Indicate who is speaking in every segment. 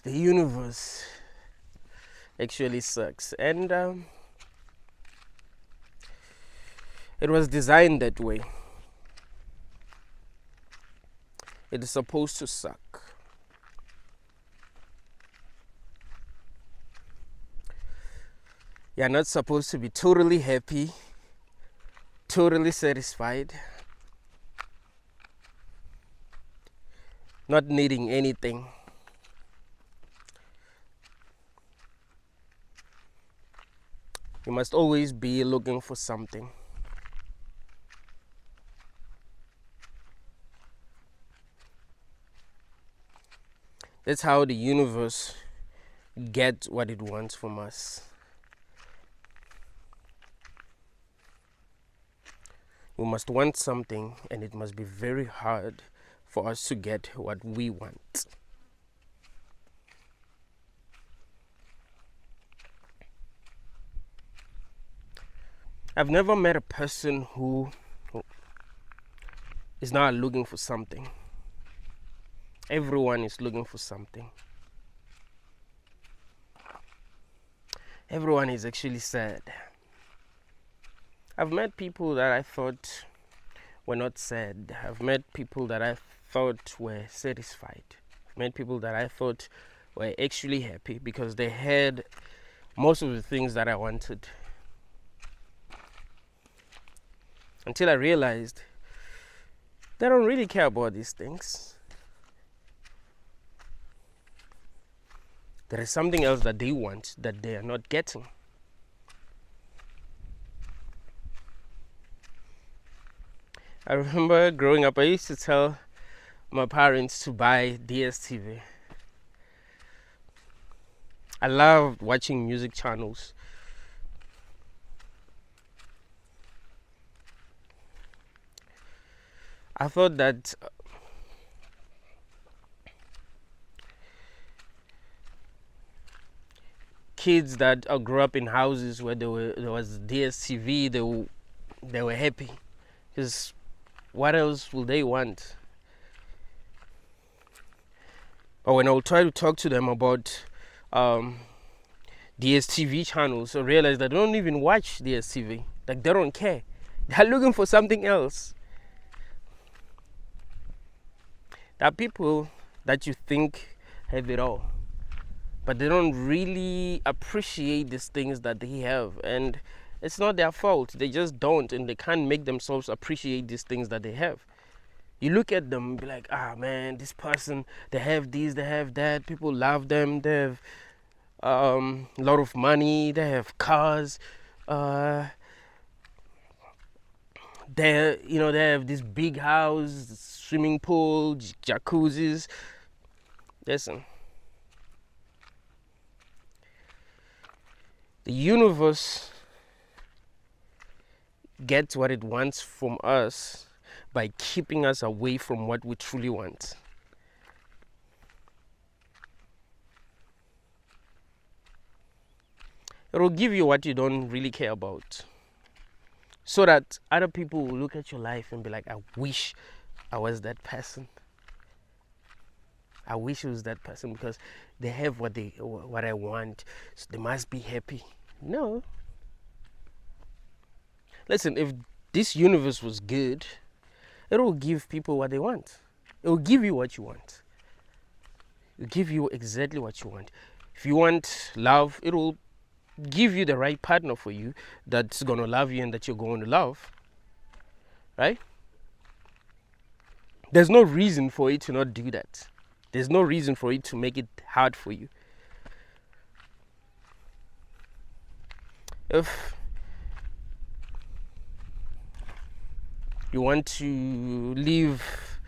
Speaker 1: the universe actually sucks, and it was designed that way. It is supposed to suck. You're not supposed to be totally happy, totally satisfied, not needing anything. You must always be looking for something. That's how the universe gets what it wants from us. We must want something, and it must be very hard for us to get what we want. I've never met a person who is not looking for something. Everyone is looking for something. Everyone is actually sad. I've met people that I thought were not sad. I've met people that I thought were satisfied. I've met people that I thought were actually happy because they had most of the things that I wanted. Until I realized they don't really care about these things. There is something else that they want that they are not getting. I remember growing up, I used to tell my parents to buy DSTV. I loved watching music channels. I thought that kids that grew up in houses where there was DSTV, they were happy, because what else will they want? But when I would try to talk to them about DSTV channels, I realized that they don't even watch DSTV. Like, they don't care. They're looking for something else. There are people that you think have it all, but they don't really appreciate these things that they have, and it's not their fault. They just don't, and they can't make themselves appreciate these things that they have. You look at them and be like, ah, man, this person, they have this, they have that, people love them, they have a lot of money, they have cars, they have this big house, swimming pool, jacuzzis. Listen, the universe gets what it wants from us by keeping us away from what we truly want. It will give you what you don't really care about, so that other people will look at your life and be like, I wish I was that person. I wish it was that person, because they have what I want, so they must be happy. No. Listen, if this universe was good, it will give people what they want. It will give you what you want. It will give you exactly what you want. If you want love, it will give you the right partner for you that's going to love you and that you're going to love. Right? There's no reason for it to not do that. There's no reason for it to make it hard for you. If you want to live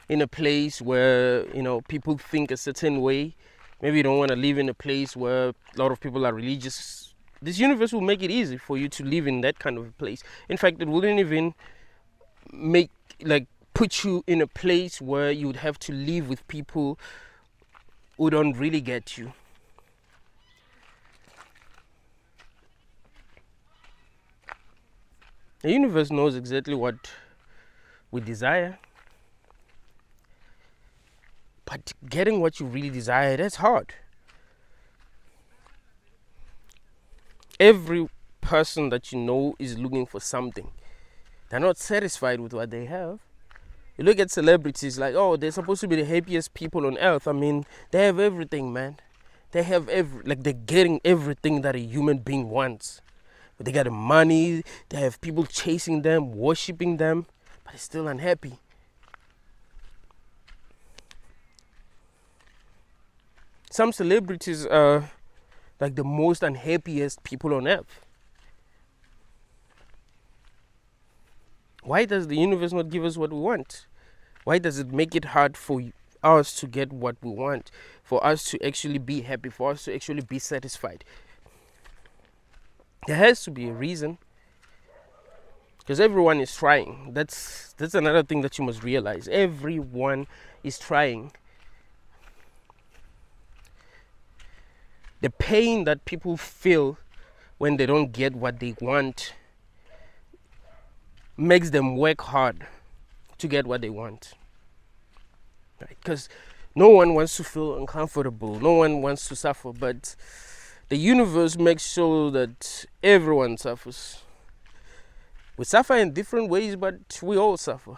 Speaker 1: in a place where, people think a certain way, maybe you don't want to live in a place where a lot of people are religious, this universe will make it easy for you to live in that kind of a place. In fact, it wouldn't even put you in a place where you would have to live with people who don't really get you. The universe knows exactly what we desire. But getting what you really desire, that's hard. Every person that you know is looking for something. They're not satisfied with what they have. You look at celebrities like, oh, they're supposed to be the happiest people on earth. I mean, they have everything, man. They have they're getting everything that a human being wants. But they got the money, they have people chasing them, worshipping them, but they're still unhappy. Some celebrities are like the most unhappiest people on earth. Why does the universe not give us what we want? Why does it make it hard for us to get what we want? For us to actually be happy, for us to actually be satisfied? There has to be a reason. Because everyone is trying. That's another thing that you must realize. Everyone is trying. The pain that people feel when they don't get what they want makes them work hard to get what they want. Right? Because no one wants to feel uncomfortable. No one wants to suffer. But the universe makes sure that everyone suffers. We suffer in different ways, but we all suffer.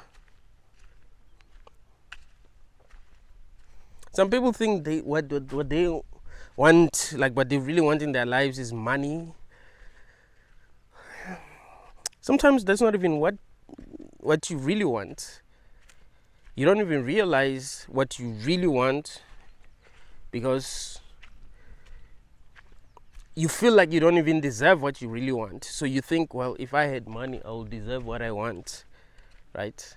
Speaker 1: Some people think what they want, like what they really want in their lives is money. Sometimes that's not even what you really want. You don't even realize what you really want because you feel like you don't even deserve what you really want. So you think, well, if I had money, I would deserve what I want, right?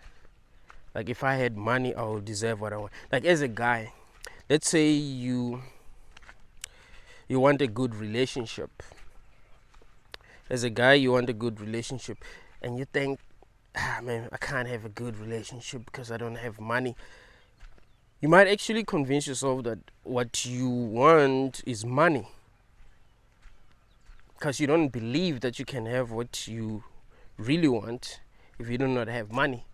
Speaker 1: Like if I had money, I would deserve what I want. Like as a guy, let's say you want a good relationship. As a guy, you want a good relationship, and you think, man, I can't have a good relationship because I don't have money. You might actually convince yourself that what you want is money, because you don't believe that you can have what you really want if you do not have money.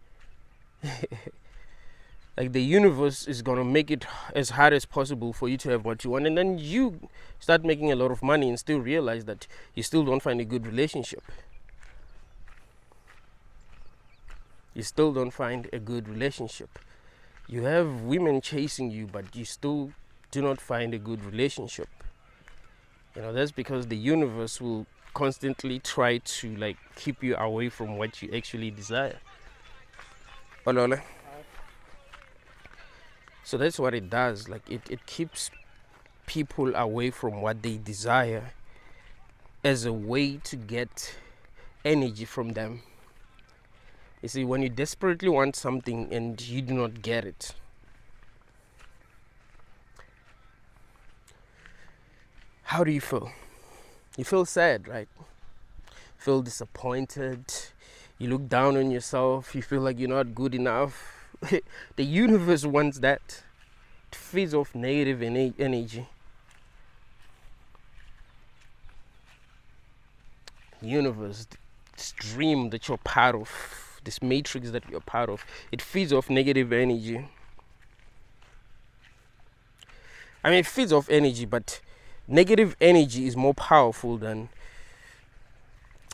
Speaker 1: Like the universe is going to make it as hard as possible for you to have what you want, and then you start making a lot of money and still realize that you still don't find a good relationship. You still don't find a good relationship. You have women chasing you, but you still do not find a good relationship. You know, that's because the universe will constantly try to like keep you away from what you actually desire. Olole. So that's what it does. Like it keeps people away from what they desire as a way to get energy from them. You see, when you desperately want something and you do not get it, how do you feel? You feel sad, right? Feel disappointed. You look down on yourself. You feel like you're not good enough. The universe wants that. It feeds off negative energy. The universe, this dream that you're part of, this matrix that you're part of, it feeds off negative energy. I mean, it feeds off energy, but negative energy is more powerful than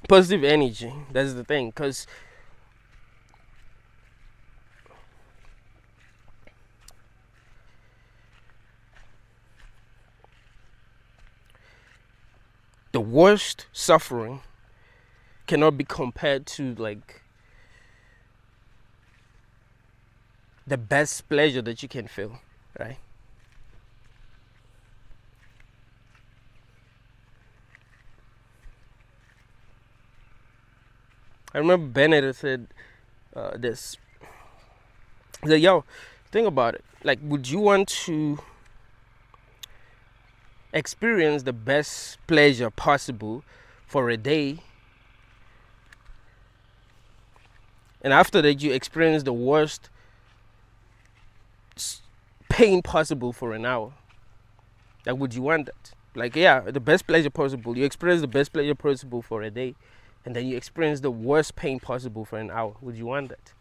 Speaker 1: positive energy. That's the thing, because the worst suffering cannot be compared to like the best pleasure that you can feel, right? I remember Bennett said this. He said, yo, think about it. Like, would you want to experience the best pleasure possible for a day, and after that you experience the worst pain possible for an hour? Like, would you want that? Like, yeah, the best pleasure possible. You experience the best pleasure possible for a day, and then you experience the worst pain possible for an hour. Would you want that?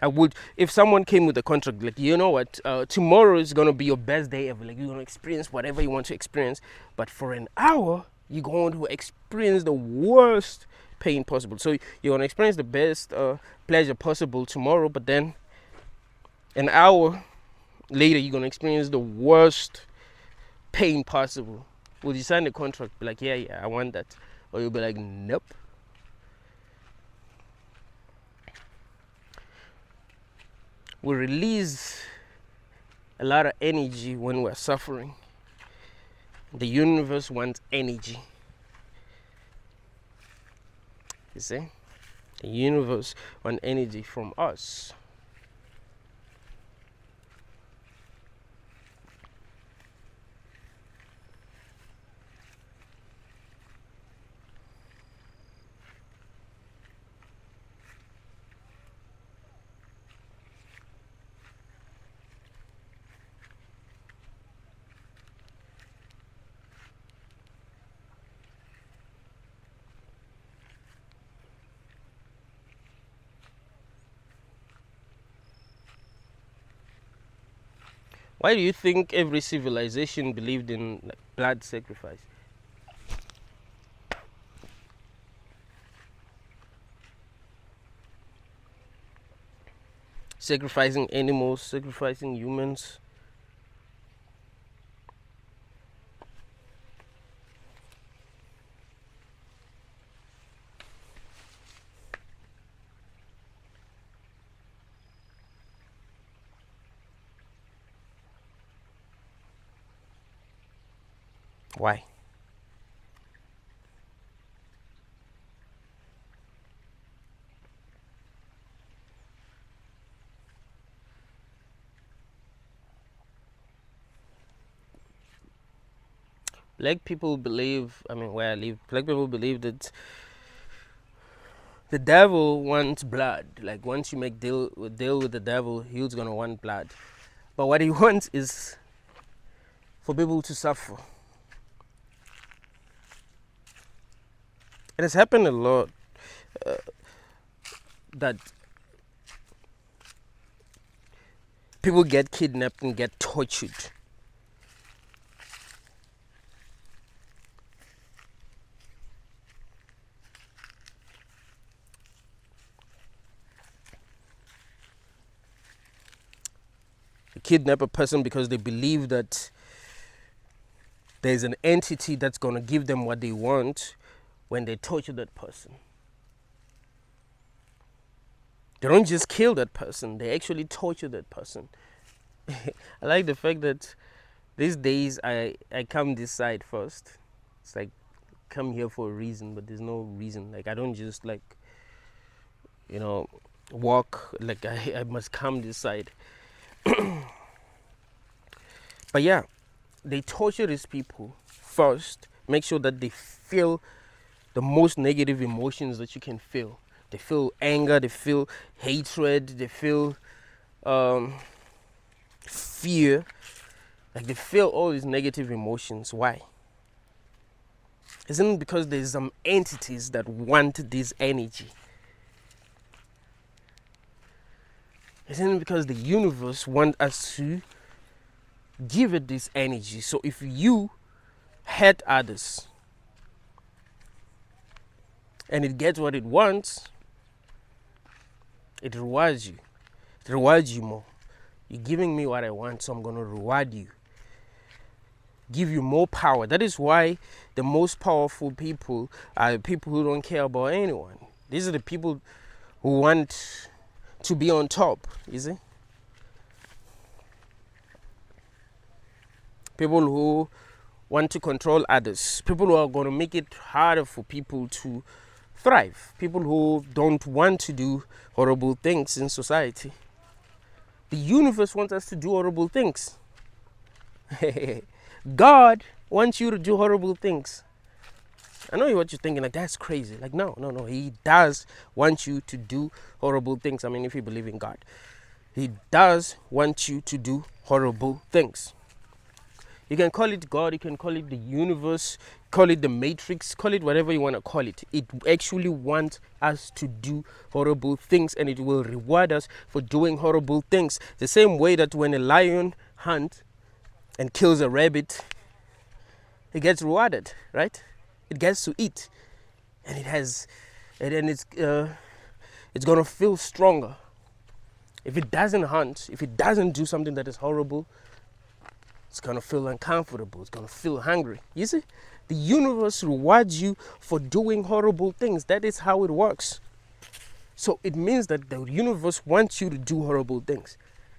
Speaker 1: I would, if someone came with a contract, like, you know what, tomorrow is going to be your best day ever. Like, you're going to experience whatever you want to experience. But for an hour, you're going to experience the worst pain possible. So you're going to experience the best pleasure possible tomorrow. But then an hour later, you're going to experience the worst pain possible. Will you sign the contract? Be like, yeah, I want that. Or you'll be like, nope. We release a lot of energy when we're suffering. The universe wants energy. You see? The universe wants energy from us. Why do you think every civilization believed in like, blood sacrifice? Sacrificing animals, sacrificing humans. Why? Black people believe, I mean, where I live, black people believe that the devil wants blood. Like, once you make deal with the devil, he's gonna want blood. But what he wants is for people to suffer. It has happened a lot that people get kidnapped and get tortured. They kidnap a person because they believe that there's an entity that's going to give them what they want when they torture that person. They don't just kill that person, they actually torture that person. I like the fact that these days I come this side first. It's like, come here for a reason, but there's no reason. Like, I don't just like, you know, walk, like I must come this side. But yeah, they torture these people first, make sure that they feel the most negative emotions that you can feel. They feel anger, they feel hatred, they feel fear. Like, they feel all these negative emotions. Why? Isn't it because there's some entities that want this energy? Isn't it because the universe wants us to give it this energy? So if you hurt others and it gets what it wants, it rewards you. It rewards you more. You're giving me what I want, so I'm going to reward you. Give you more power. That is why the most powerful people are people who don't care about anyone. These are the people who want to be on top, you see? People who want to control others. People who are going to make it harder for people to thrive. People who don't want to do horrible things in society. The universe wants us to do horrible things. God wants you to do horrible things. I know what you're thinking, like, that's crazy. Like, no. He does want you to do horrible things. I mean, if you believe in God. He does want you to do horrible things. You can call it God, you can call it the universe, call it the matrix, call it whatever you want to call it. It actually wants us to do horrible things, and it will reward us for doing horrible things. The same way that when a lion hunts and kills a rabbit, it gets rewarded, right? It gets to eat, and it's gonna feel stronger. If it doesn't hunt, if it doesn't do something that is horrible, it's gonna feel uncomfortable. It's gonna feel hungry. You see, the universe rewards you for doing horrible things. That is how it works. So it means that the universe wants you to do horrible things.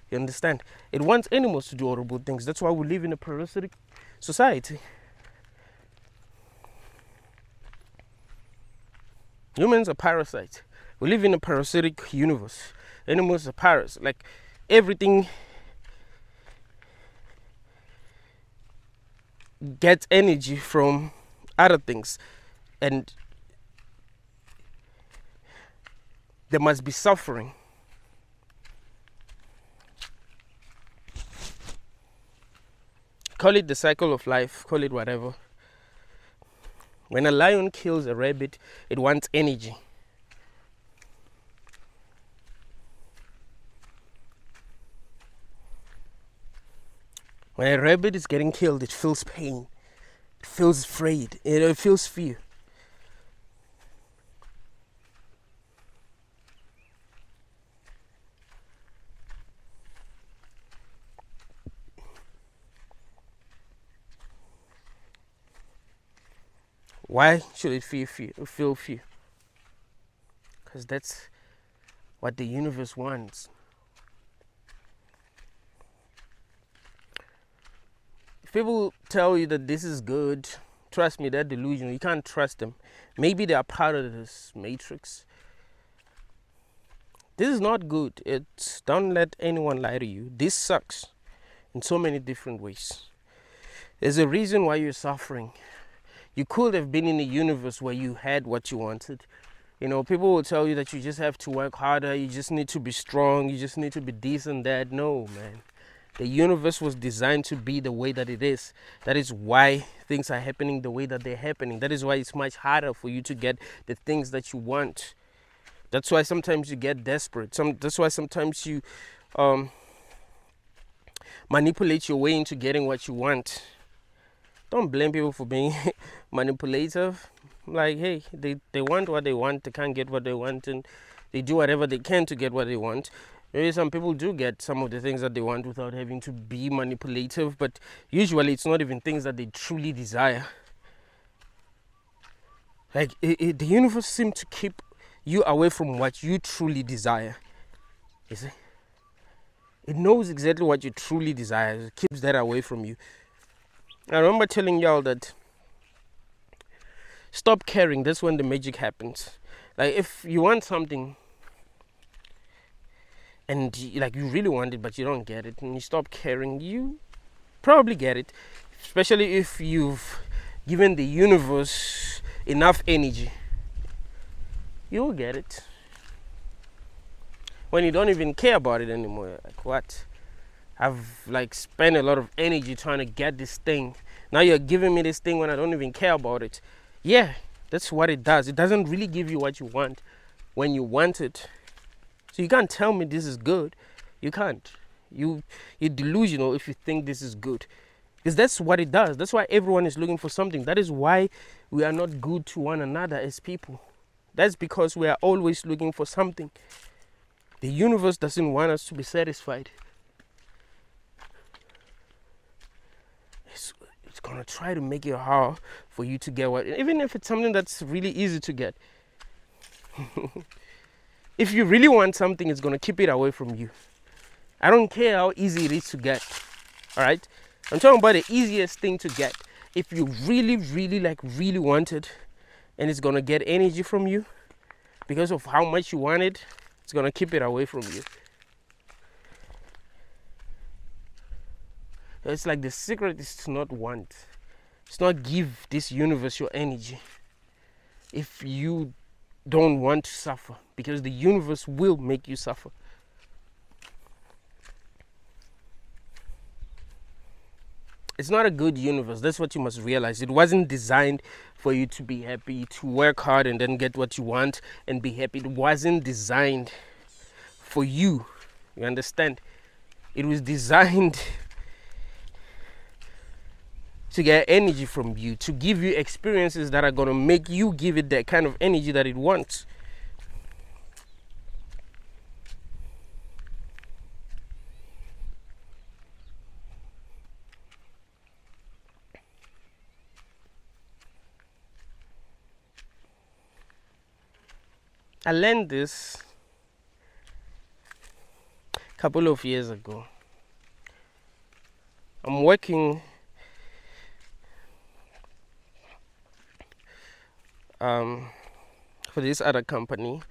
Speaker 1: You understand? It wants animals to do horrible things. That's why we live in a parasitic society. Humans are parasites. We live in a parasitic universe. Animals are parasites. Like everything gets energy from other things, and there must be suffering. Call it the cycle of life, call it whatever. When a lion kills a rabbit, it wants energy. When a rabbit is getting killed, it feels pain. It feels afraid. It feels fear. Why should it feel fear? Because that's what the universe wants. If people tell you that this is good, trust me, they're delusional. You can't trust them. Maybe they are part of this matrix. This is not good. Don't let anyone lie to you. This sucks in so many different ways. There's a reason why you're suffering. You could have been in a universe where you had what you wanted. You know, people will tell you that you just have to work harder, you just need to be strong, you just need to be this and that. No, man. The universe was designed to be the way that it is. That is why things are happening the way that they're happening. That is why it's much harder for you to get the things that you want. That's why sometimes you get desperate. That's why sometimes you manipulate your way into getting what you want. Don't blame people for being manipulative. Like, hey, they want what they want, they can't get what they want, and they do whatever they can to get what they want. Maybe some people do get some of the things that they want without having to be manipulative, but usually it's not even things that they truly desire. Like, the universe seems to keep you away from what you truly desire. You see? It knows exactly what you truly desire. It keeps that away from you. I remember telling y'all that stop caring. That's when the magic happens. Like, if you want something and you really want it but you don't get it, and you stop caring, you probably get it. Especially if you've given the universe enough energy, you will get it. When you don't even care about it anymore, like, what? I've spent a lot of energy trying to get this thing. Now you're giving me this thing when I don't even care about it. Yeah, that's what it does. It doesn't really give you what you want when you want it. So you can't tell me this is good. You can't. You're delusional if you think this is good. Because that's what it does. That's why everyone is looking for something. That is why we are not good to one another as people. That's because we are always looking for something. The universe doesn't want us to be satisfied. It's gonna try to make it hard for you to get what, even if it's something that's really easy to get. If you really want something, it's gonna keep it away from you. I don't care how easy it is to get. All right, I'm talking about the easiest thing to get. If you really want it, and it's gonna get energy from you because of how much you want it, it's gonna keep it away from you. It's like the secret is to not want. It's not give this universe your energy if you don't want to suffer, because the universe will make you suffer. It's not a good universe. That's what you must realize. It wasn't designed for you to be happy, to work hard and then get what you want and be happy. It wasn't designed for you. You understand? It was designed to get energy from you, to give you experiences that are going to make you give it that kind of energy that it wants. I learned this a couple of years ago. I'm working for this other company.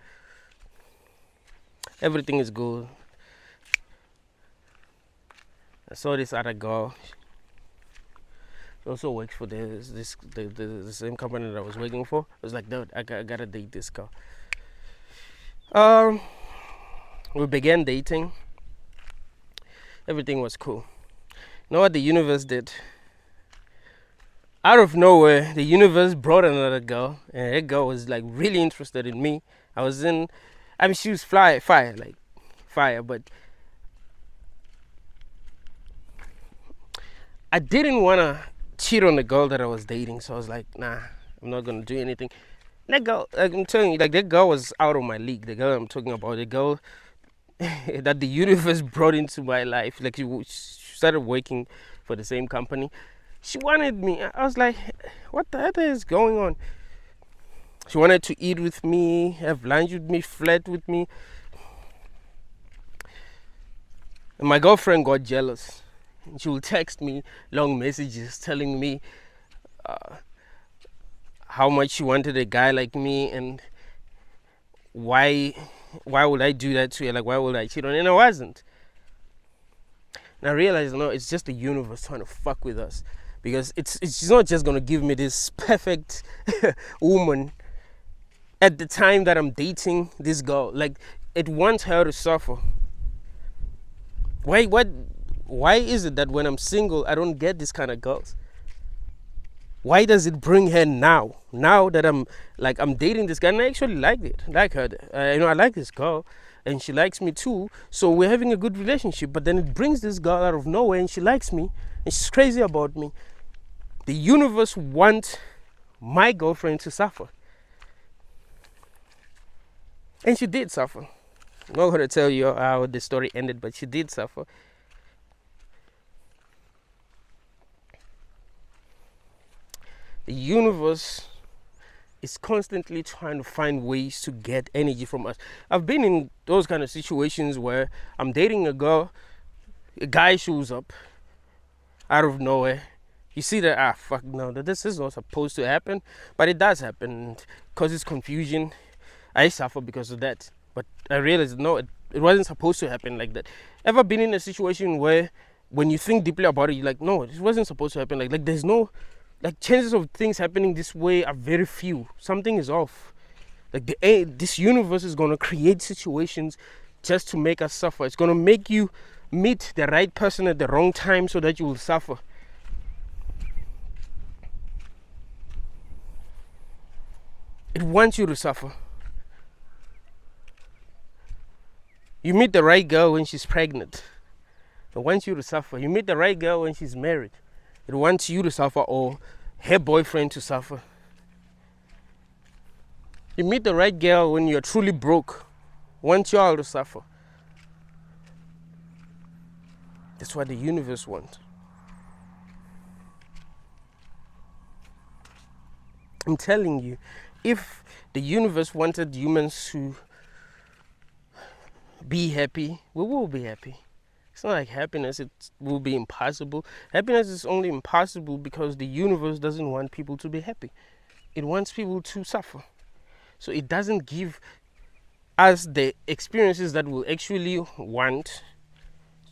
Speaker 1: Everything is good. I saw this other girl. She also works for the same company that I was working for. I was like, dude, I gotta date this girl. We began dating. Everything was cool. You know what the universe did? Out of nowhere, the universe brought another girl, and that girl was like really interested in me. She was fire, but I didn't want to cheat on the girl that I was dating, so I was like, nah, I'm not gonna do anything. That girl, like, I'm telling you, like, that girl was out of my league. The girl I'm talking about, the girl that the universe brought into my life. Like, she started working for the same company. She wanted me. I was like, what the hell is going on? She wanted to eat with me, have lunch with me, flirt with me. And my girlfriend got jealous. She will text me long messages telling me how much she wanted a guy like me, and why would I do that to her? Like, why would I cheat on her? And I wasn't. And I realized, no, it's just the universe trying to fuck with us. Because it's not just going to give me this perfect woman at the time that I'm dating this girl. Like, it wants her to suffer. Why is it that when I'm single, I don't get this kind of girls? Why does it bring her now? Now that I'm dating this guy, and I actually like her. I like this girl, and she likes me too. So we're having a good relationship. But then it brings this girl out of nowhere, and she likes me, and she's crazy about me. The universe wants my girlfriend to suffer, and she did suffer. I'm not going to tell you how the story ended, but she did suffer. The universe is constantly trying to find ways to get energy from us. I've been in those kind of situations where I'm dating a girl, a guy shows up out of nowhere. You see that, fuck no, this is not supposed to happen, but it does happen. Because it's confusion, I suffer because of that. But I realized, no, it wasn't supposed to happen like that. Ever been in a situation where when you think deeply about it, you're like, no, it wasn't supposed to happen like there's no, like, chances of things happening this way are very few. Something is off. Like, this universe is going to create situations just to make us suffer. It's going to make you meet the right person at the wrong time so that you will suffer. It wants you to suffer. You meet the right girl when she's pregnant. It wants you to suffer. You meet the right girl when she's married. It wants you to suffer, or her boyfriend to suffer. You meet the right girl when you're truly broke. Wants you all to suffer. That's what the universe wants. I'm telling you, if the universe wanted humans to be happy, we will be happy. It's not like happiness, it will be impossible. Happiness is only impossible because the universe doesn't want people to be happy. It wants people to suffer. So it doesn't give us the experiences that we'll actually want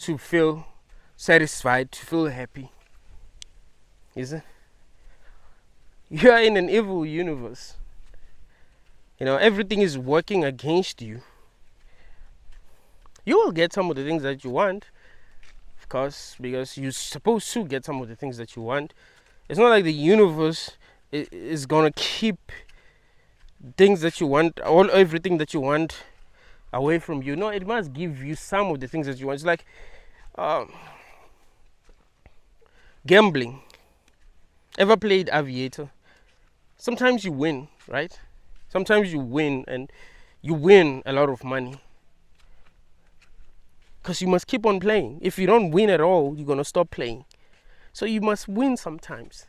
Speaker 1: to feel satisfied, to feel happy. Is it? You are in an evil universe. You know, everything is working against you. You will get some of the things that you want. Of of course, because you're supposed to get some of the things that you want. It's not like the universe is gonna keep things that you want, everything that you want, away from you. No, it must give you some of the things that you want. It's like gambling. Ever played Aviator? Sometimes you win, right? Sometimes you win, and you win a lot of money, because you must keep on playing. If you don't win at all, you're gonna stop playing. So you must win sometimes.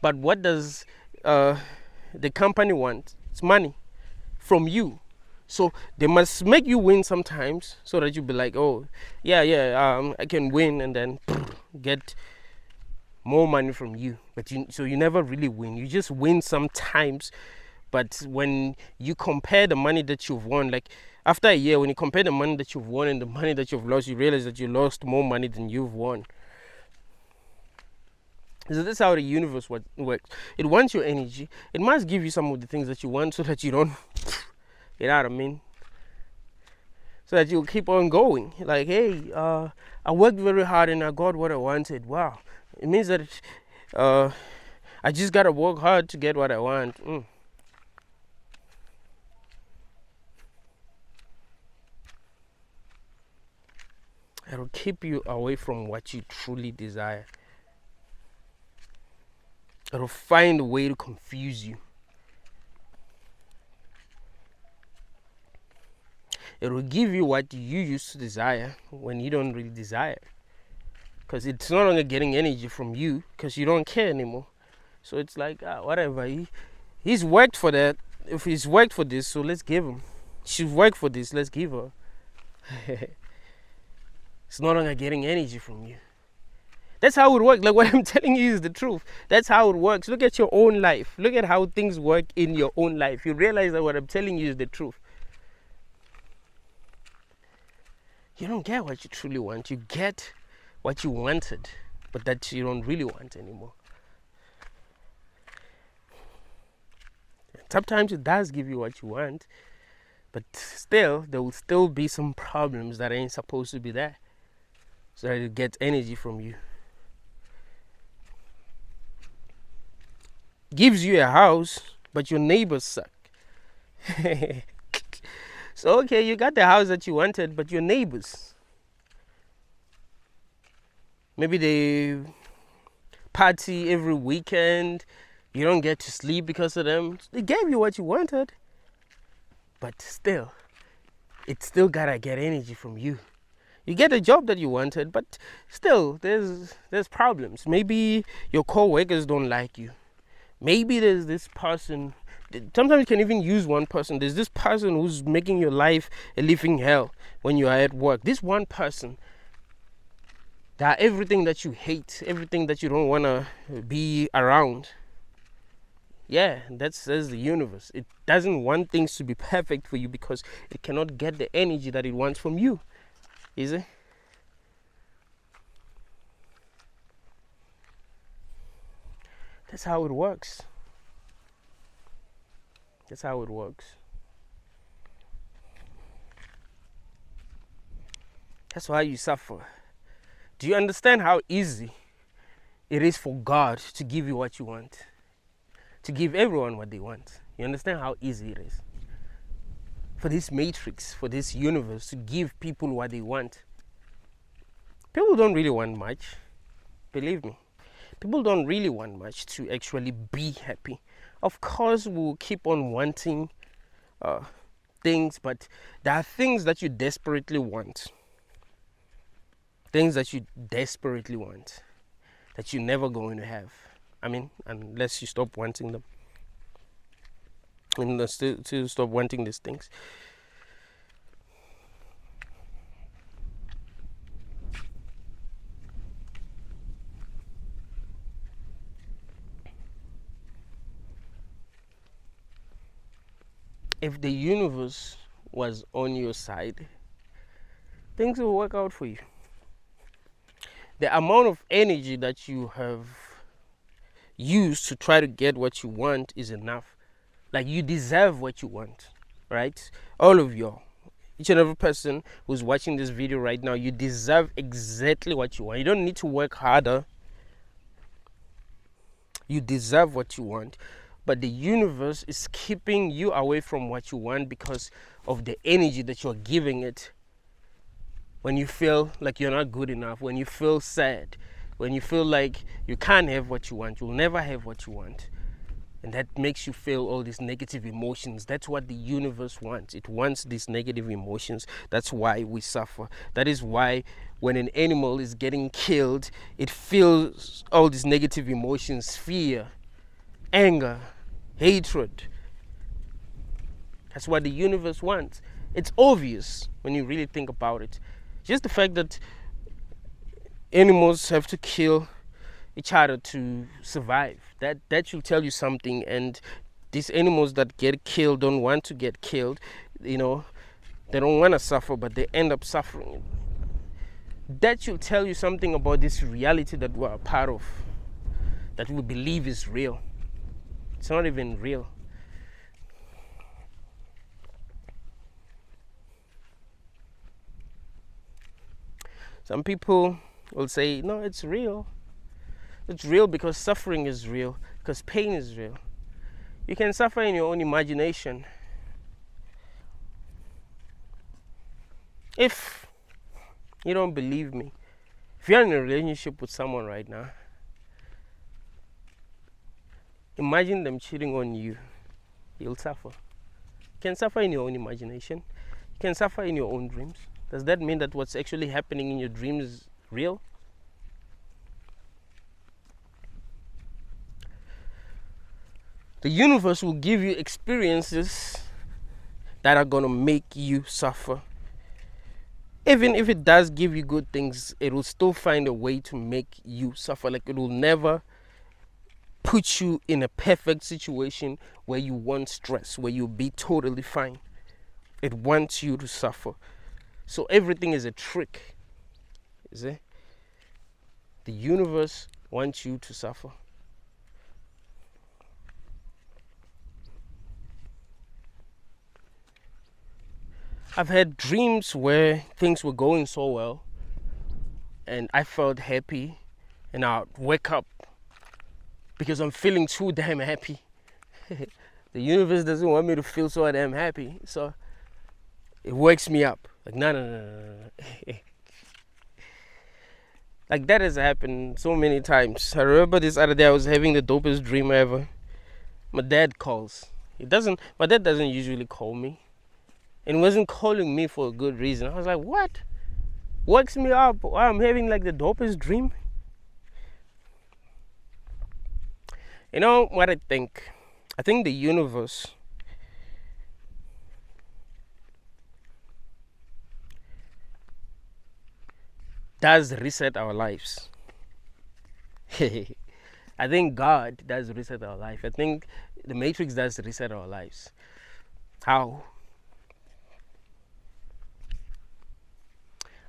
Speaker 1: But what does the company want? It's money from you. So they must make you win sometimes, so that you be like, oh yeah, I can win, and then get more money from you. But you never really win. You just win sometimes. But when you compare the money that you've won, like after a year, when you compare the money that you've won and the money that you've lost, you realize that you lost more money than you've won. So that's how the universe works. It wants your energy. It must give you some of the things that you want, so that you don't, you know what I mean? So that you'll keep on going. Like, hey, I worked very hard and I got what I wanted. Wow. It means that I just gotta work hard to get what I want. It'll keep you away from what you truly desire. It'll find a way to confuse you. It will give you what you used to desire when you don't really desire. Because it's no longer getting energy from you, because you don't care anymore. So it's like, whatever. He's worked for that. If he's worked for this, so let's give him. She's worked for this, let's give her. It's no longer getting energy from you. That's how it works. Like, what I'm telling you is the truth. That's how it works. Look at your own life. Look at how things work in your own life. You realize that what I'm telling you is the truth. You don't get what you truly want. You get what you wanted, but that you don't really want anymore. Sometimes it does give you what you want, but still, there will still be some problems that ain't supposed to be there, so that it gets energy from you. Gives you a house, but your neighbors suck. So, okay, you got the house that you wanted, but your neighbors, maybe they party every weekend. You don't get to sleep because of them. They gave you what you wanted, but still, it's still gotta get energy from you. You get a job that you wanted, but still, there's problems. Maybe your co-workers don't like you. Maybe there's this person. Sometimes you can even use one person. There's this person who's making your life a living hell when you are at work. This one person, that everything that you hate, everything that you don't want to be around. Yeah, that's the universe. It doesn't want things to be perfect for you, because it cannot get the energy that it wants from you. Is it? That's how it works. That's how it works. That's why you suffer. Do you understand how easy it is for God to give you what you want? To give everyone what they want. You understand how easy it is? For this matrix, for this universe, to give people what they want. People don't really want much. Believe me. People don't really want much to actually be happy. Of course, we'll keep on wanting things, but there are things that you desperately want. Things that you desperately want that you're never going to have. I mean, unless you stop wanting them. And still stop wanting these things. If the universe was on your side, things will work out for you. The amount of energy that you have used to try to get what you want is enough. Like, you deserve what you want, right? All of y'all, each and every person who's watching this video right now, you deserve exactly what you want. You don't need to work harder. You deserve what you want. But the universe is keeping you away from what you want because of the energy that you're giving it. When you feel like you're not good enough, when you feel sad, when you feel like you can't have what you want, you'll never have what you want. And that makes you feel all these negative emotions. That's what the universe wants. It wants these negative emotions. That's why we suffer. That is why when an animal is getting killed, it feels all these negative emotions, fear, anger, hatred. That's what the universe wants. It's obvious when you really think about it. Just the fact that animals have to kill each other to survive, that should tell you something. And these animals that get killed don't want to get killed, you know, they don't want to suffer, but they end up suffering. That should tell you something about this reality that we're a part of, that we believe is real. It's not even real. Some people will say, no, it's real. It's real because suffering is real, because pain is real. You can suffer in your own imagination. If you don't believe me, if you're in a relationship with someone right now, imagine them cheating on you. You'll suffer. You can suffer in your own imagination. You can suffer in your own dreams. Does that mean that what's actually happening in your dreams is real? The universe will give you experiences that are going to make you suffer. Even if it does give you good things, it will still find a way to make you suffer. Like, it will never put you in a perfect situation where you won't stress, where you'll be totally fine. It wants you to suffer. So everything is a trick. Is it? The universe wants you to suffer. I've had dreams where things were going so well and I felt happy, and I'd wake up because I'm feeling too damn happy. The universe doesn't want me to feel so damn happy, so it wakes me up. Like, no. Like, that has happened so many times. I remember this other day I was having the dopest dream ever. My dad calls. My dad doesn't usually call me. And he wasn't calling me for a good reason. I was like, what? Wakes me up while I'm having like the dopest dream? You know what I think? I think the universe does reset our lives. I think God does reset our life. I think the Matrix does reset our lives. How?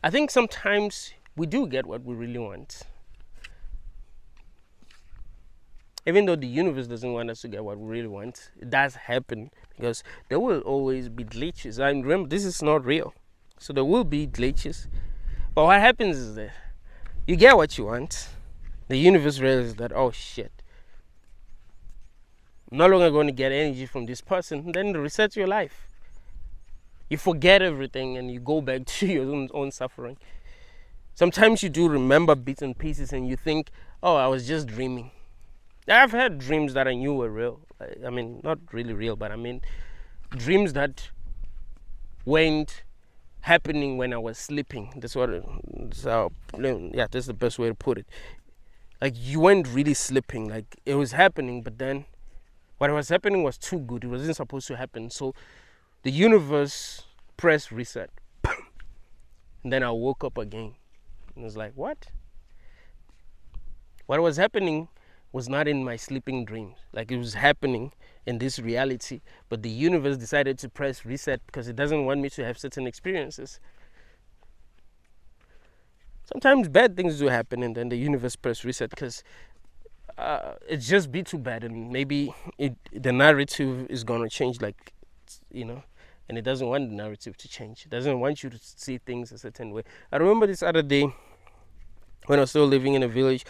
Speaker 1: I think sometimes we do get what we really want. Even though the universe doesn't want us to get what we really want, it does happen because there will always be glitches. And remember, this is not real. So there will be glitches. But what happens is that you get what you want. The universe realizes that, oh shit, I'm no longer going to get energy from this person. Then it resets your life. You forget everything and you go back to your own suffering. Sometimes you do remember bits and pieces and you think, oh, I was just dreaming. I've had dreams that I knew were real. I mean, not really real, but I mean dreams that weren't happening when I was sleeping. That's the best way to put it. Like, you weren't really sleeping. Like, it was happening, but then what was happening was too good. It wasn't supposed to happen. So the universe pressed reset. And then I woke up again. And I was like, what? What was happening was not in my sleeping dreams. Like, it was happening in this reality. But the universe decided to press reset because it doesn't want me to have certain experiences. Sometimes bad things do happen and then the universe press reset because it just be too bad, and maybe the narrative is going to change, like, you know. and it doesn't want the narrative to change. It doesn't want you to see things a certain way. I remember this other day when I was still living in a village.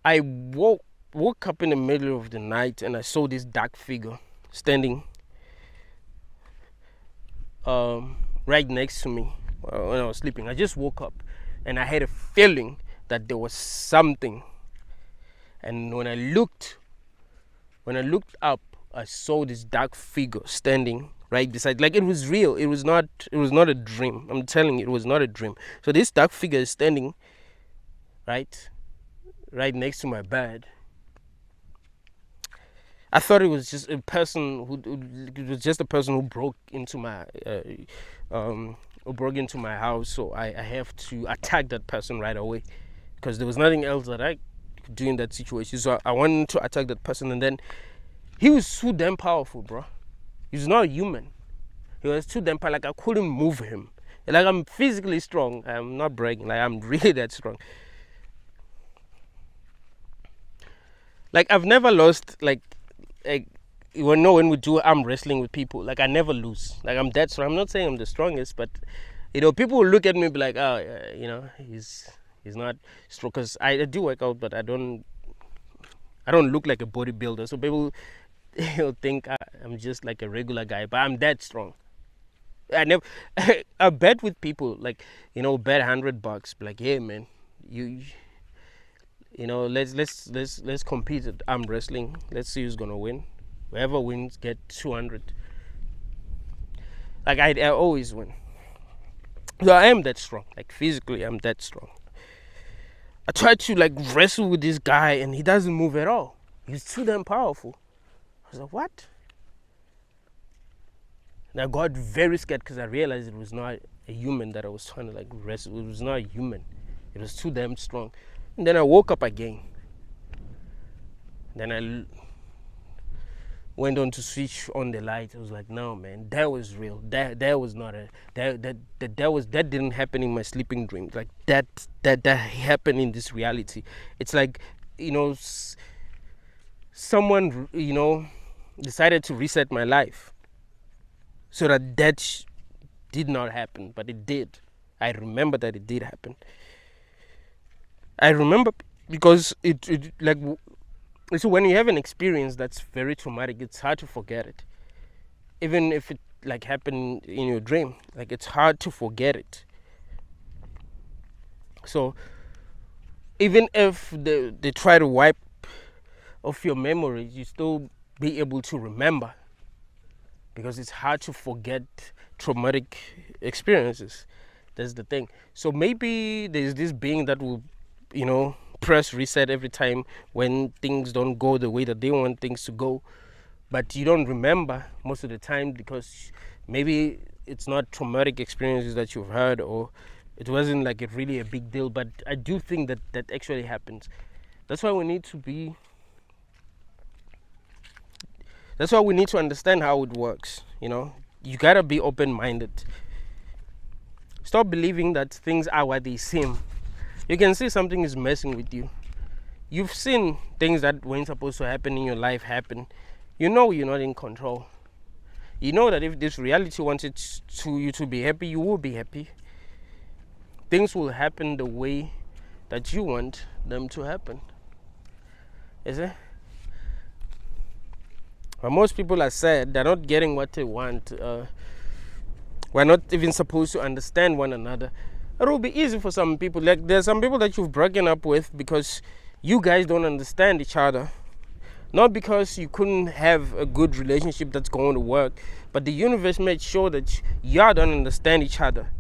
Speaker 1: I woke up in the middle of the night and I saw this dark figure standing right next to me when I was sleeping. I just woke up and I had a feeling that there was something. And when I looked up, I saw this dark figure standing right beside. Like, it was real. It was not a dream. I'm telling you, it was not a dream. So this dark figure is standing right next to my bed. I thought it was just a person who broke into my house. So I have to attack that person right away, because there was nothing else that I could do in that situation. So I wanted to attack that person, and then he was too damn powerful, bro. He's not human. He was too damn powerful. Like, I couldn't move him. Like, I'm physically strong. I'm not bragging. Like, I'm really that strong. Like, I've never lost, like when we do arm wrestling with people, like, I never lose. Like, I'm that strong. I'm not saying I'm the strongest, but people will look at me and be like, oh, he's not strong, because I do work out, but I don't look like a bodybuilder. So people think I'm just like a regular guy, but I'm that strong. I bet with people, like, bet $100, like, hey man, let's compete at arm wrestling. Let's see who's gonna win. Whoever wins get 200. Like, I always win. So I am that strong. Like, physically, I'm that strong. I tried to, like, wrestle with this guy, and he doesn't move at all. He's too damn powerful. I was like, what? And I got very scared, because I realized it was not a human that I was trying to, like, wrestle. It was not a human. It was too damn strong. And then I woke up again. Then I went on to switch on the light. I was like, no man, that was real. That was not that didn't happen in my sleeping dreams. Like, that happened in this reality. It's like, someone decided to reset my life so that did not happen, but it did. I remember that it did happen. I remember because it like, so when you have an experience that's very traumatic, it's hard to forget it. Even if it, like, happened in your dream, like, it's hard to forget it. So even if they try to wipe off your memories, you still be able to remember, because it's hard to forget traumatic experiences. That's the thing. So maybe there's this being that will, press reset every time when things don't go the way that they want things to go, but you don't remember most of the time, because maybe it's not traumatic experiences that you've heard, or it wasn't like really a big deal. But I do think that actually happens. That's why we need to understand how it works. You gotta be open-minded. Stop believing that things are what they seem. You can see something is messing with you. You've seen things that weren't supposed to happen in your life happen. You're not in control. You know that if this reality wanted you to be happy, you will be happy. Things will happen the way that you want them to happen. Is it? But most people are sad. They're not getting what they want. We're not even supposed to understand one another. It will be easy for some people. Like, there's some people that you've broken up with because you guys don't understand each other. Not because you couldn't have a good relationship that's going to work, but the universe made sure that y'all don't understand each other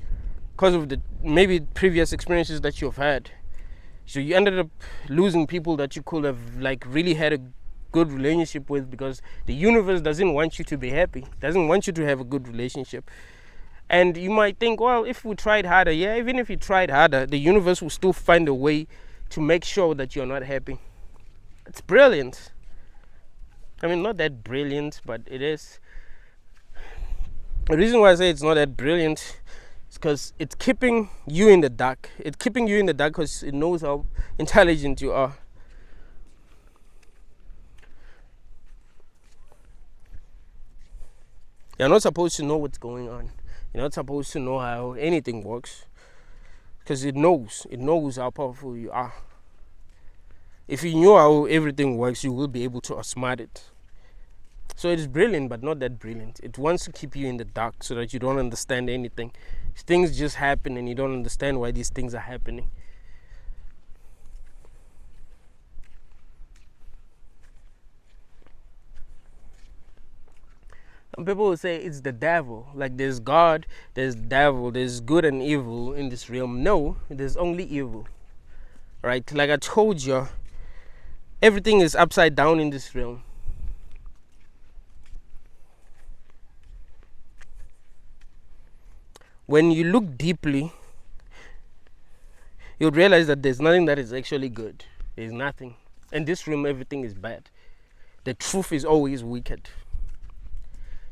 Speaker 1: because of the maybe previous experiences that you've had. So you ended up losing people that you could have, like, really had a good relationship with, because the universe doesn't want you to be happy, doesn't want you to have a good relationship. And you might think, well, if we tried harder, yeah, even if you tried harder, the universe will still find a way to make sure that you're not happy. It's brilliant. I mean, not that brilliant, but it is. The reason why I say it's not that brilliant is because it's keeping you in the dark. It's keeping you in the dark because it knows how intelligent you are. You're not supposed to know what's going on. You're not supposed to know how anything works, because it knows how powerful you are. If you knew how everything works, you will be able to outsmart it. So it is brilliant, but not that brilliant. It wants to keep you in the dark so that you don't understand anything. Things just happen and you don't understand why these things are happening. And people will say it's the devil. Like, there's God, there's devil, there's good and evil in this realm. No, there's only evil. Right? Like I told you, everything is upside down in this realm. When you look deeply, you'll realize that there's nothing that is actually good. There's nothing. In this realm, everything is bad. The truth is always wicked.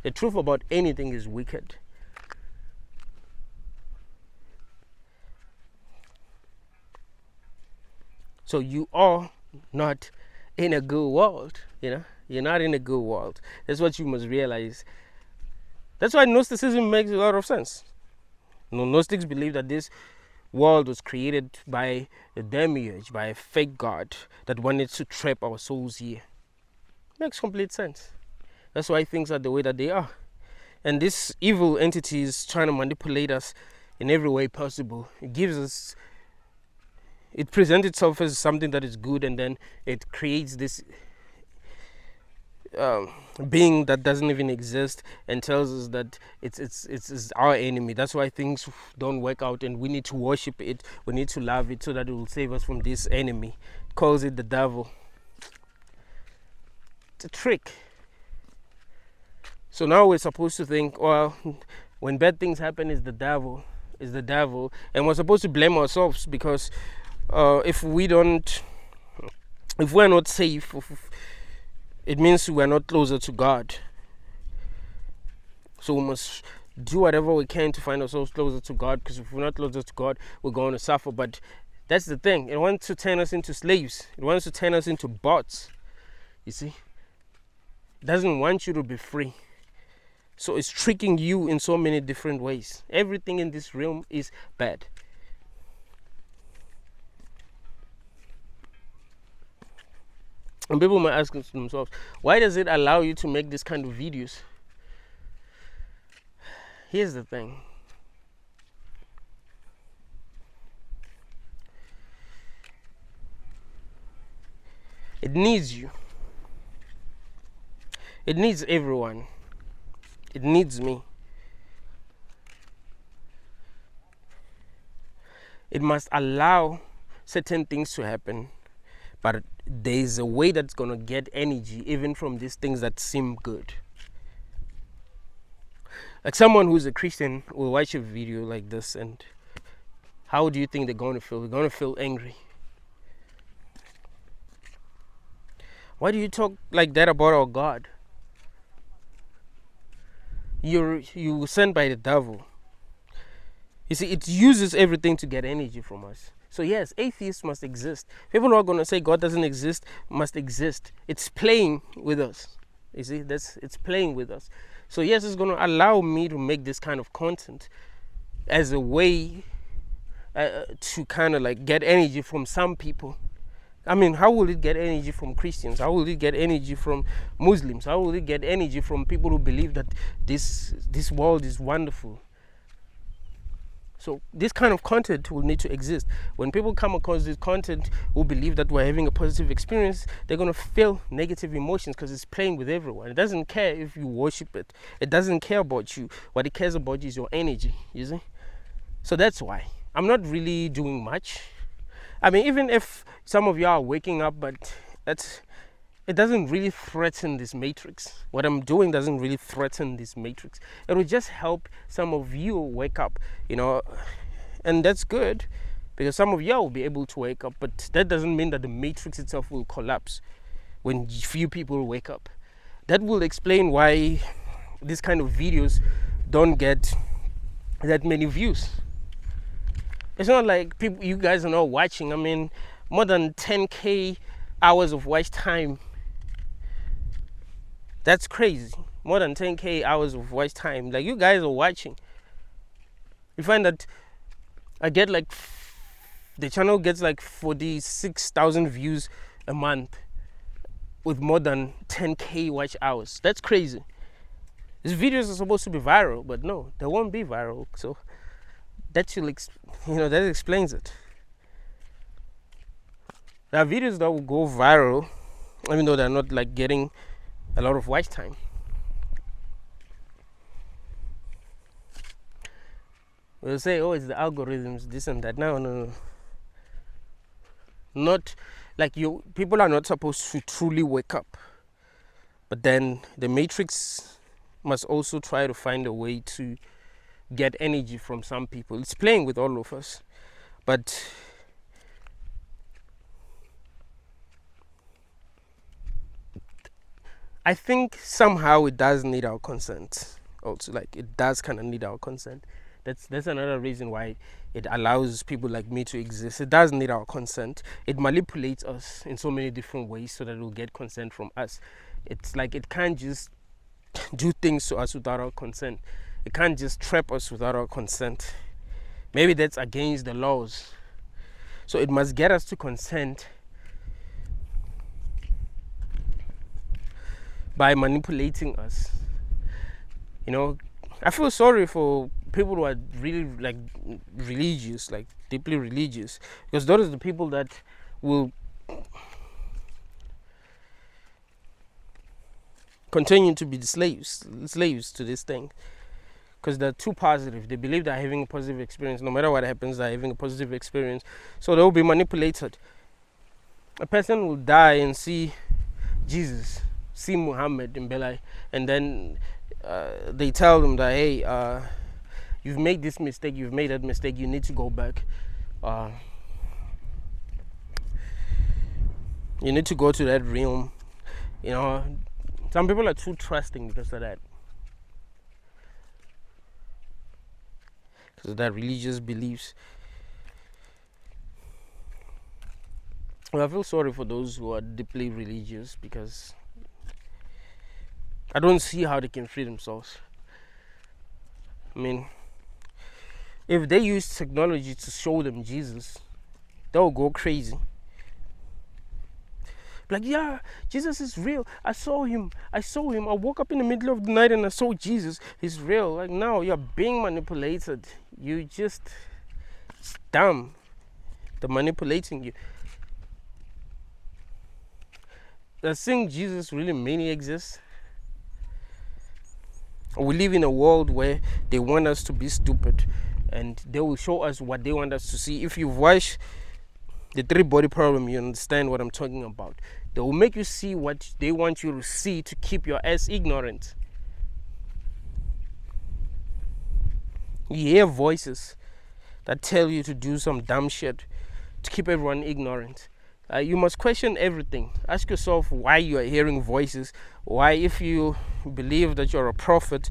Speaker 1: The truth about anything is wicked. So you are not in a good world, you know? You're not in a good world. That's what you must realize. That's why Gnosticism makes a lot of sense. Gnostics believe that this world was created by a demiurge, by a fake god that wanted to trap our souls here. Makes complete sense. That's why things are the way that they are. And this evil entity is trying to manipulate us in every way possible. It presents itself as something that is good, and then it creates this being that doesn't even exist and tells us that it's our enemy. That's why things don't work out, and we need to worship it, we need to love it, so that it will save us from this enemy. It calls it the devil. It's a trick. So now we're supposed to think, well, when bad things happen, it's the devil, and we're supposed to blame ourselves, because if we're not safe, it means we're not closer to God. So we must do whatever we can to find ourselves closer to God, because if we're not closer to God, we're going to suffer. But that's the thing. It wants to turn us into slaves. It wants to turn us into bots. You see? It doesn't want you to be free. So it's tricking you in so many different ways. Everything in this realm is bad. And people might ask themselves, why does it allow you to make this kind of videos? Here's the thing. It needs you. It needs everyone. It needs me. It must allow certain things to happen, but there's a way that's going to get energy even from these things that seem good. Like, someone who's a Christian will watch a video like this, and how do you think they're going to feel? They're going to feel angry. Why do you talk like that about our God? You were sent by the devil. You see, it uses everything to get energy from us. So yes, atheists must exist. People who are going to say God doesn't exist must exist. It's playing with us. You see, it's playing with us. So yes, it's going to allow me to make this kind of content as a way to kind of like get energy from some people. I mean, how will it get energy from Christians? How will it get energy from Muslims? How will it get energy from people who believe that this world is wonderful? So this kind of content will need to exist. When people come across this content who believe that we're having a positive experience, they're going to feel negative emotions, because it's playing with everyone. It doesn't care if you worship it. It doesn't care about you. What it cares about is your energy, you see? So that's why I'm not really doing much. I mean, even if some of you are waking up, but it doesn't really threaten this matrix. What I'm doing doesn't really threaten this matrix. It will just help some of you wake up, you know, and that's good, because some of you will be able to wake up, but that doesn't mean that the matrix itself will collapse when few people wake up. That will explain why these kind of videos don't get that many views. It's not like people, you guys are not watching. I mean, more than 10K hours of watch time. That's crazy. more than 10k hours of watch time. Like, you guys are watching. You find that I get like, the channel gets like 46,000 views a month with more than 10k watch hours. That's crazy. These videos are supposed to be viral, but no, they won't be viral. So that should, that explains it. There are videos that will go viral, even though they're not like getting a lot of watch time. We'll say, oh, it's the algorithms, this and that. No. Not like people are not supposed to truly wake up. But then the matrix must also try to find a way to get energy from some people. It's playing with all of us. But I think somehow it does need our consent. Also, like, it does kind of need our consent. That's another reason why it allows people like me to exist. It does need our consent. It manipulates us in so many different ways so that it will get consent from us. It's like it can't just do things to us without our consent. It can't just trap us without our consent. Maybe that's against the laws. So it must get us to consent by manipulating us. I feel sorry for people who are really like religious, like deeply religious, because those are the people that will continue to be the slaves to this thing, because they're too positive. They believe they're having a positive experience. No matter what happens, they're having a positive experience. So they'll be manipulated. A person will die and see Jesus, see Muhammad in Belai, and then they tell them that, hey, you've made this mistake, you've made that mistake, you need to go back. You need to go to that realm. Some people are too trusting because of that. Because of that religious beliefs. Well, I feel sorry for those who are deeply religious, because I don't see how they can free themselves. I mean, if they use technology to show them Jesus, they'll go crazy. Like, yeah, Jesus is real. I saw him. I woke up in the middle of the night and I saw Jesus. He's real. Like, no, you're being manipulated. It's dumb. They're manipulating you. Does seeing Jesus really mean he exists? We live in a world where they want us to be stupid, and they will show us what they want us to see. If you've watched the 3-body problem, you understand what I'm talking about. They will make you see what they want you to see to keep your ass ignorant. You hear voices that tell you to do some dumb shit to keep everyone ignorant. You must question everything. Ask yourself why you are hearing voices. Why, if you believe that you're a prophet,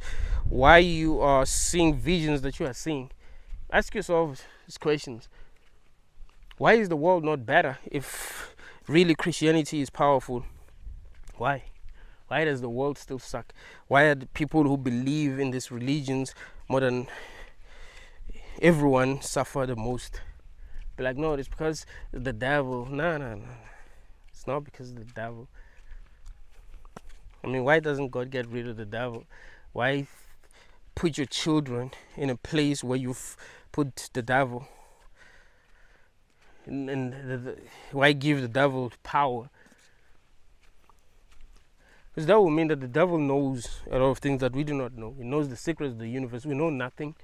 Speaker 1: why you are seeing visions that you are seeing. Ask yourself these questions. Why is the world not better if really Christianity is powerful? Why? Why does the world still suck? Why are the people who believe in these religions more than everyone suffer the most? Be like, no, it's because the devil. No. It's not because of the devil. I mean, why doesn't God get rid of the devil? Why put your children in a place where you've put the devil? And why give the devil power? Because that will mean that the devil knows a lot of things that we do not know. He knows the secrets of the universe. We know nothing.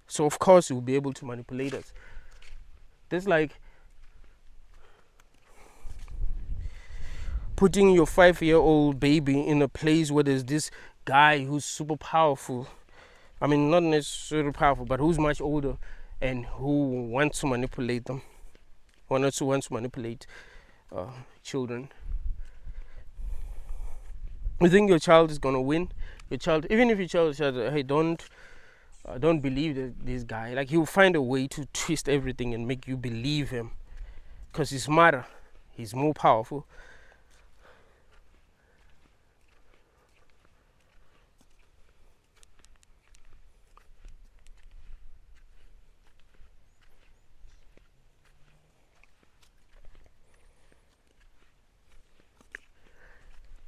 Speaker 1: So of course he will be able to manipulate us. That's like putting your 5-year-old baby in a place where there's this guy who's super powerful. I mean, not necessarily powerful, but who's much older and who wants to manipulate them. Who wants to manipulate children. You think your child is gonna win? Your child, even if your child says, hey, don't believe this guy. Like, he'll find a way to twist everything and make you believe him, because he's smarter, he's more powerful.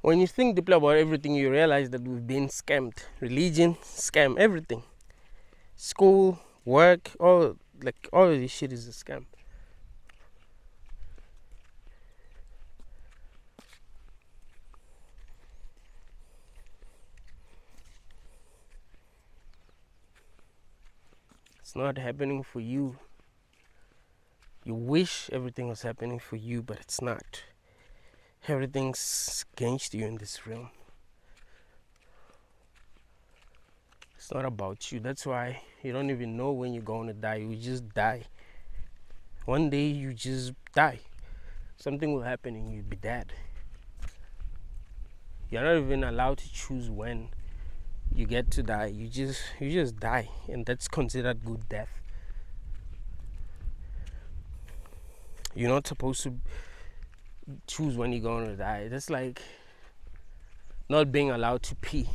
Speaker 1: When you think deeply about everything, you realize that we've been scammed. Religion, scam, everything. School, work, all of this shit is a scam. It's not happening for you. You wish everything was happening for you, but it's not. Everything's against you in this realm. It's not about you. That's why you don't even know when you're going to die. You just die. One day you just die. Something will happen and you'll be dead. You're not even allowed to choose when you get to die. You just die, and that's considered good death. You're not supposed to choose when you're going to die. That's like not being allowed to pee.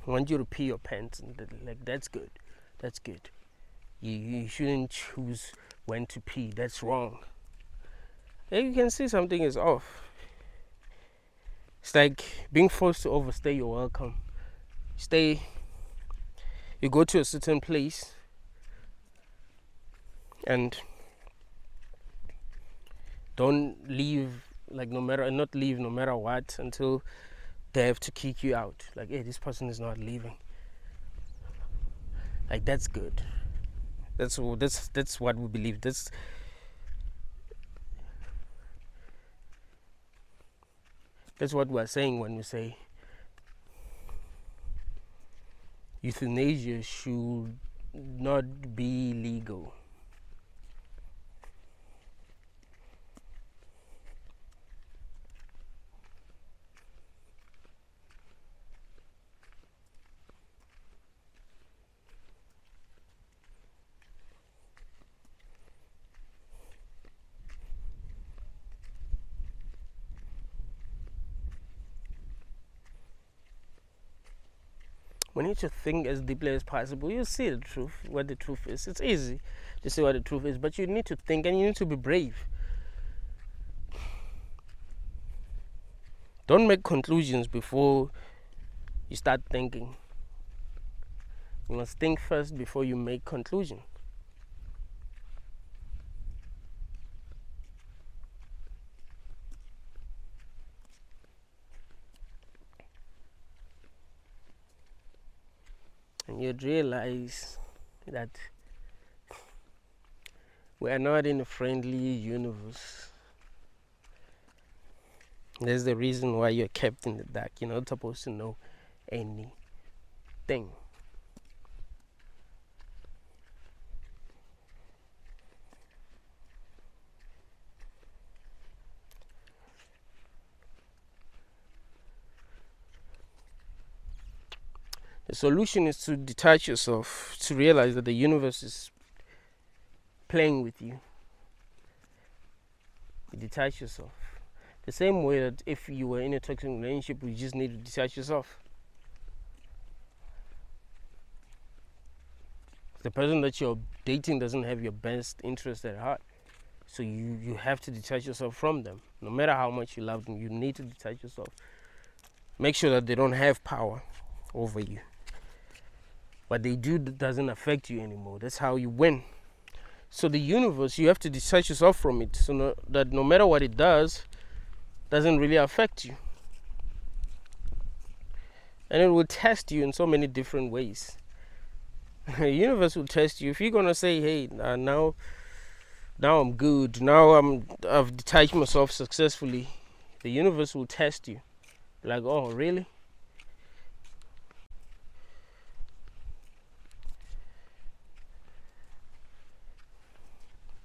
Speaker 1: I want you to pee your pants, and that's good. That's good. You shouldn't choose when to pee. That's wrong. And you can see something is off. It's like being forced to overstay your welcome. You go to a certain place and don't leave, no matter what, until they have to kick you out. Like, hey, this person is not leaving. Like, that's good. That's what we believe. That's what we're saying when we say euthanasia should not be legal. We need to think as deeply as possible. You see the truth, what the truth is. It's easy to see what the truth is, but you need to think and you need to be brave. Don't make conclusions before you start thinking. You must think first before you make conclusions. And you'd realize that we are not in a friendly universe. There's the reason why you're kept in the dark. You're not supposed to know anything. The solution is to detach yourself, to realize that the universe is playing with you. You detach yourself. The same way that if you were in a toxic relationship, you just need to detach yourself. The person that you're dating doesn't have your best interest at heart. So you have to detach yourself from them. No matter how much you love them, you need to detach yourself. Make sure that they don't have power over you. What they do doesn't affect you anymore. That's how you win. So the universe, you have to detach yourself from it, so that no matter what it doesn't really affect you. And it will test you in so many different ways. The universe will test you. If you're gonna say, hey, now I'm good, I've detached myself successfully, the universe will test you. Like, oh, really?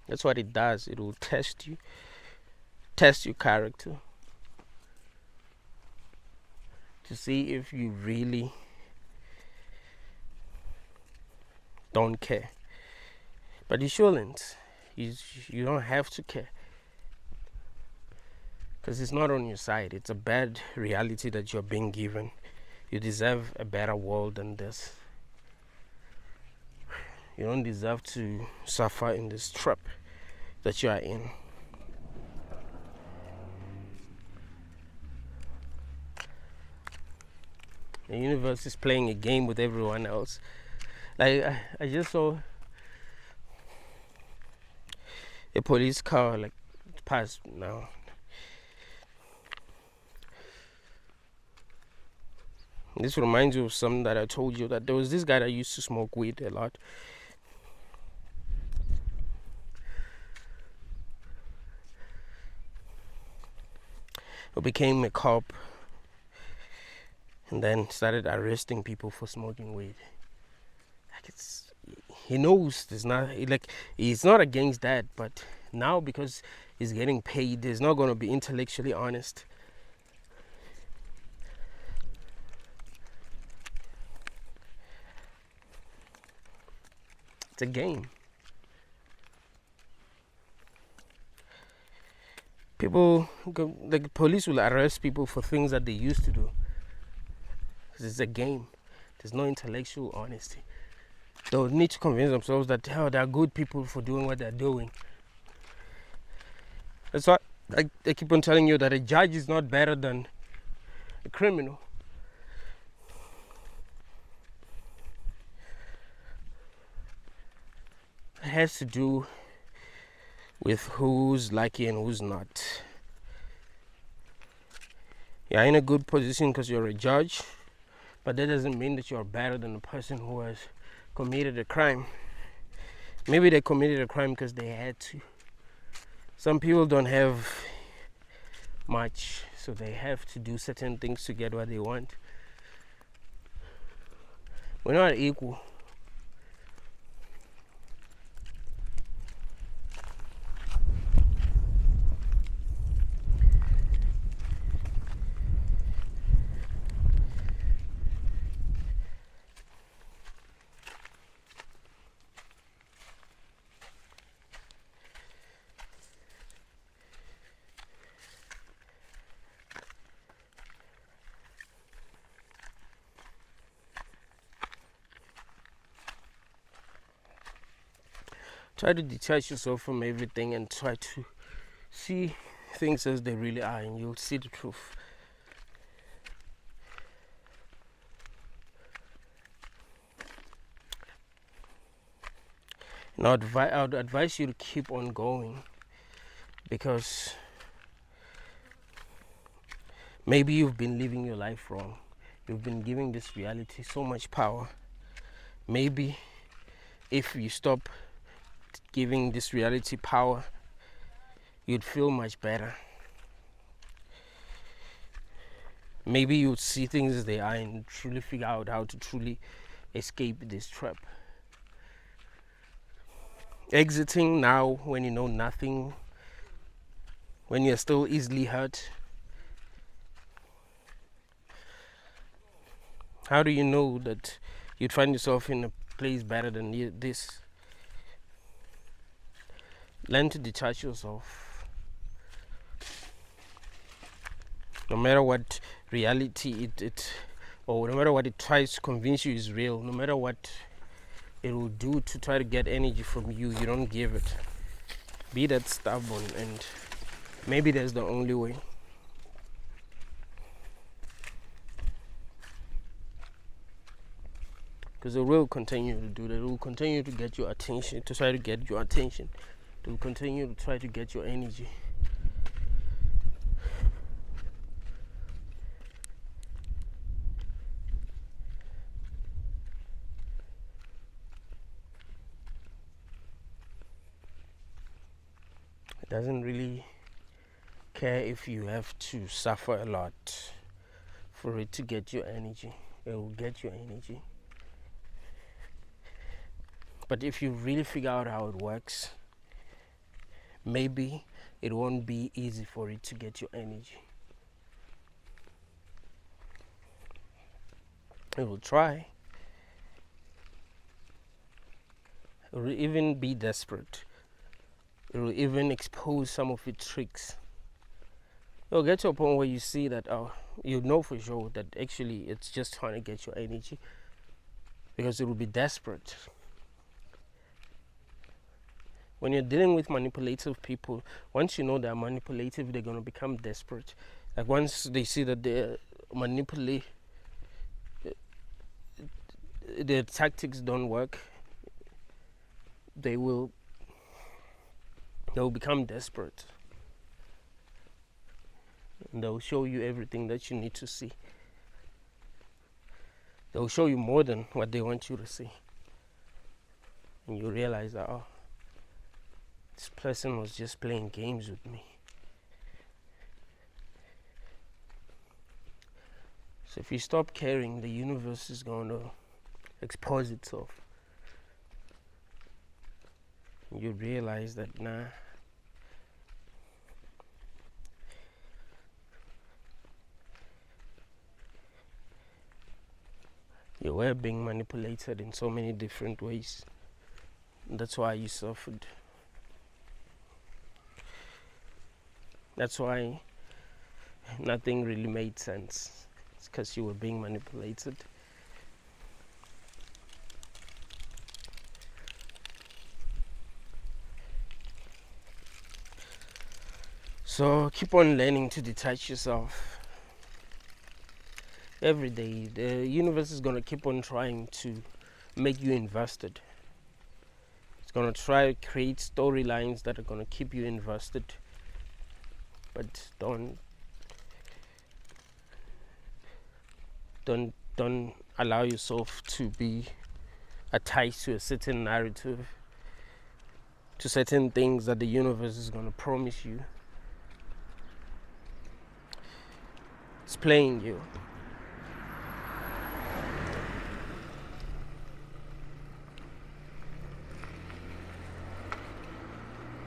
Speaker 1: That's what it does. It will test you, test your character, to see if you really don't care. But you shouldn't. You don't have to care, because it's not on your side. It's a bad reality that you're being given. You deserve a better world than this. You don't deserve to suffer in this trap that you are in. The universe is playing a game with everyone else. Like I just saw a police car like pass now. This reminds you of something that I told you, that there was this guy that used to smoke weed a lot. He became a cop and then started arresting people for smoking weed. Like he knows there's not, like, he's not against that, but now because he's getting paid, he's not going to be intellectually honest. It's a game. People, like, police will arrest people for things that they used to do. Because it's a game. There's no intellectual honesty. They'll need to convince themselves that they're good people for doing what they're doing. That's why I keep on telling you that a judge is not better than a criminal. It has to do with who's lucky and who's not. You're in a good position because you're a judge, but that doesn't mean that you're better than the person who has committed a crime. Maybe they committed a crime because they had to. Some people don't have much, so they have to do certain things to get what they want. We're not equal. Try to detach yourself from everything and try to see things as they really are, and you'll see the truth. Now, I would advise you to keep on going, because maybe you've been living your life wrong. You've been giving this reality so much power. Maybe if you stop giving this reality power, you'd feel much better. Maybe you'd see things as they are and truly figure out how to truly escape this trap. Exiting now when you know nothing, when you're still easily hurt. How do you know that you'd find yourself in a place better than this? Learn to detach yourself. No matter what reality or no matter what it tries to convince you is real, no matter what it will do to try to get energy from you, you don't give it. Be that stubborn, and maybe that's the only way. Because it will continue to do that. It will continue to get your attention, to try to get your attention. It will continue to try to get your energy. It doesn't really care if you have to suffer a lot for it to get your energy. It will get your energy. But if you really figure out how it works, maybe it won't be easy for it to get your energy. It will try. It will even be desperate. It will even expose some of its tricks. You'll get to a point where you see that, you know for sure that actually it's just trying to get your energy, because it will be desperate. When you're dealing with manipulative people, once you know they're manipulative, they're going to become desperate. Like once they see that they're their tactics don't work, they'll become desperate, and they'll show you everything that you need to see. They'll show you more than what they want you to see, and you realize that, oh, this person was just playing games with me. So if you stop caring, the universe is going to expose itself. You realize that, nah, you were being manipulated in so many different ways. That's why you suffered. That's why nothing really made sense. It's because you were being manipulated. So keep on learning to detach yourself. Every day, the universe is going to keep on trying to make you invested. It's going to try to create storylines that are going to keep you invested. But don't allow yourself to be attached to a certain narrative, to certain things that the universe is going to promise you. It's playing you.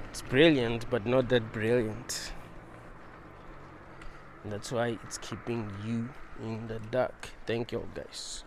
Speaker 1: It's brilliant, but not that brilliant. And that's why it's keeping you in the dark. Thank you, guys.